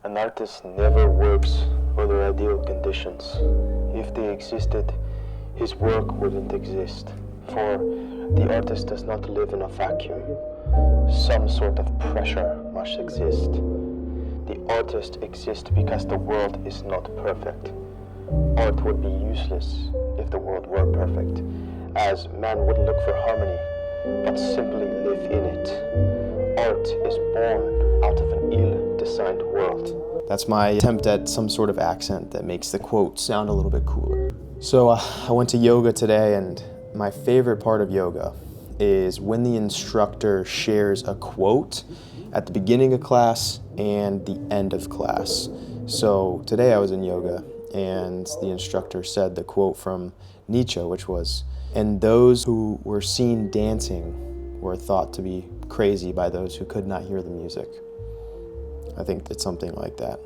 An artist never works under ideal conditions. If they existed, his work wouldn't exist. For the artist does not live in a vacuum. Some sort of pressure must exist. The artist exists because the world is not perfect. Art would be useless if the world were perfect, as man would look for harmony, but simply live in it. Art is born out of an ill-designed world. That's my attempt at some sort of accent that makes the quote sound a little bit cooler. So I went to yoga today, and my favorite part of yoga is when the instructor shares a quote at the beginning of class and the end of class. So today I was in yoga, and the instructor said the quote from Nietzsche, which was, "And those who were seen dancing were thought to be crazy by those who could not hear the music." I think it's something like that.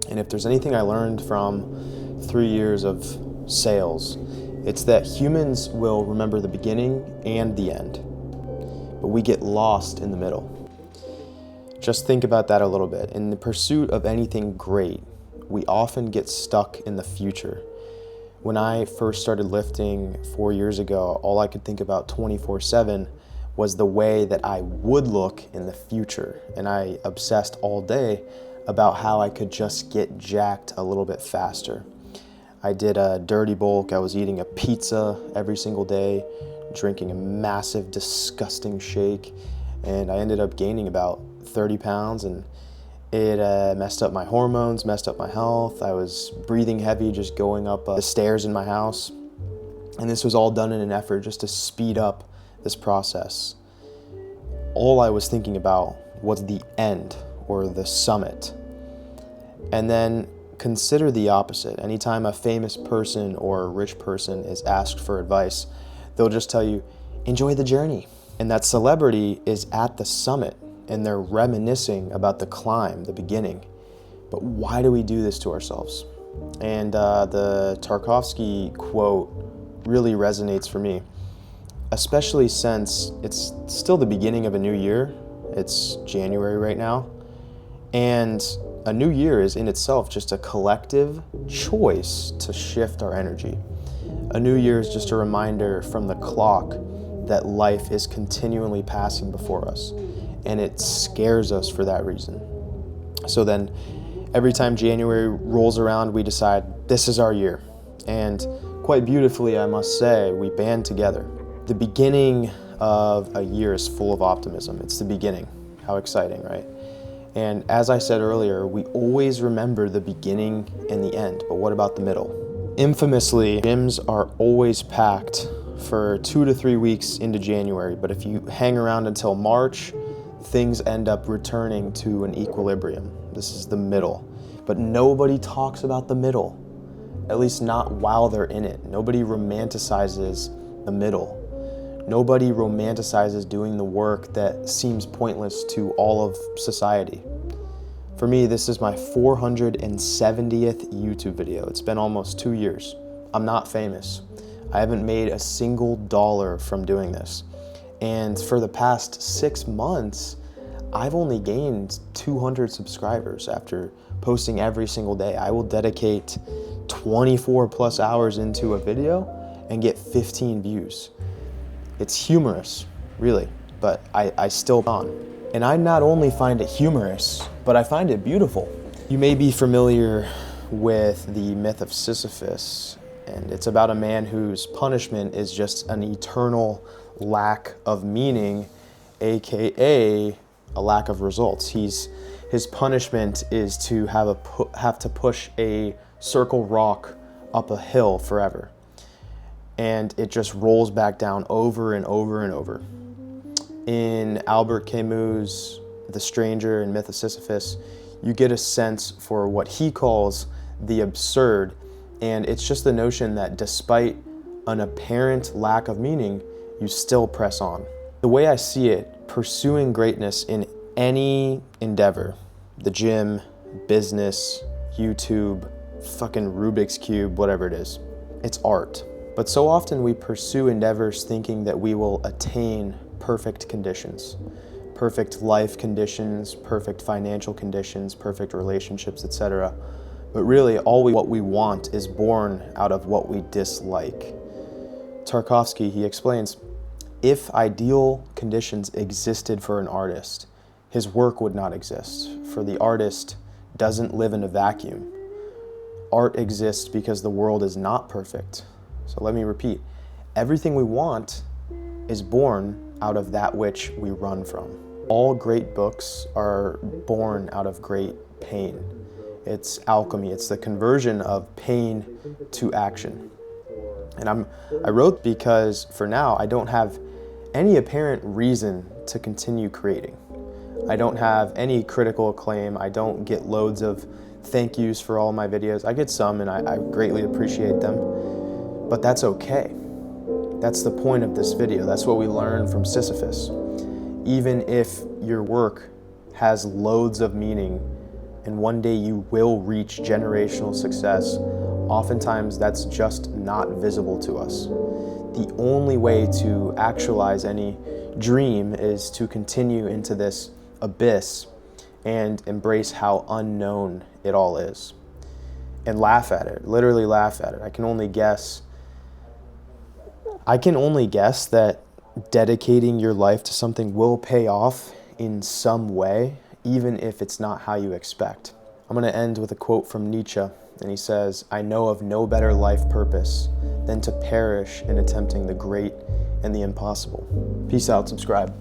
And if there's anything I learned from 3 years of sales, it's that humans will remember the beginning and the end, but we get lost in the middle. Just think about that a little bit. In the pursuit of anything great, we often get stuck in the future. When I first started lifting 4 years ago, all I could think about 24/7 was the way that I would look in the future. And I obsessed all day about how I could just get jacked a little bit faster. I did a dirty bulk. I was eating a pizza every single day, drinking a massive, disgusting shake, and I ended up gaining about 30 pounds, and it messed up my hormones, messed up my health. I was breathing heavy just going up the stairs in my house. And this was all done in an effort just to speed up this process. All I was thinking about was the end or the summit. And then consider the opposite. Anytime a famous person or a rich person is asked for advice, they'll just tell you, enjoy the journey. And that celebrity is at the summit, and they're reminiscing about the climb, the beginning. But why do we do this to ourselves? And the Tarkovsky quote really resonates for me, especially since it's still the beginning of a new year. It's January right now. And a new year is in itself just a collective choice to shift our energy. A new year is just a reminder from the clock that life is continually passing before us, and it scares us for that reason. So then every time January rolls around, we decide this is our year. And quite beautifully, I must say, we band together. The beginning of a year is full of optimism. It's the beginning. How exciting, right? And as I said earlier, we always remember the beginning and the end, but what about the middle? Infamously, gyms are always packed for 2 to 3 weeks into January, but if you hang around until March, things end up returning to an equilibrium. This is the middle. But nobody talks about the middle, at least not while they're in it. Nobody romanticizes the middle. Nobody romanticizes doing the work that seems pointless to all of society. For me, this is my 470th YouTube video. It's been almost 2 years. I'm not famous. I haven't made a single dollar from doing this. And for the past 6 months, I've only gained 200 subscribers after posting every single day. I will dedicate 24 plus hours into a video and get 15 views. It's humorous, really, but I still on. And I not only find it humorous, but I find it beautiful. You may be familiar with the myth of Sisyphus, and it's about a man whose punishment is just an eternal lack of meaning, aka a lack of results. His punishment is to have to push a circle rock up a hill forever. And it just rolls back down over and over and over. In Albert Camus' The Stranger and Myth of Sisyphus, you get a sense for what he calls the absurd, and it's just the notion that despite an apparent lack of meaning, you still press on. The way I see it, pursuing greatness in any endeavor, the gym, business, YouTube, fucking Rubik's Cube, whatever it is, it's art. But so often we pursue endeavors thinking that we will attain perfect conditions, perfect life conditions, perfect financial conditions, perfect relationships, etc. But really, what we want is born out of what we dislike. Tarkovsky, he explains, if ideal conditions existed for an artist, his work would not exist, for the artist doesn't live in a vacuum. Art exists because the world is not perfect. So let me repeat, everything we want is born out of that which we run from. All great books are born out of great pain. It's alchemy, it's the conversion of pain to action. And I wrote because for now I don't have any apparent reason to continue creating. I don't have any critical acclaim. I don't get loads of thank yous for all my videos. I get some and I greatly appreciate them, but that's okay. That's the point of this video. That's what we learned from Sisyphus. Even if your work has loads of meaning and one day you will reach generational success, oftentimes that's just not visible to us. The only way to actualize any dream is to continue into this abyss and embrace how unknown it all is. And laugh at it, literally laugh at it. I can only guess that dedicating your life to something will pay off in some way, even if it's not how you expect. I'm going to end with a quote from Nietzsche, and he says, "I know of no better life purpose than to perish in attempting the great and the impossible." Peace out, subscribe.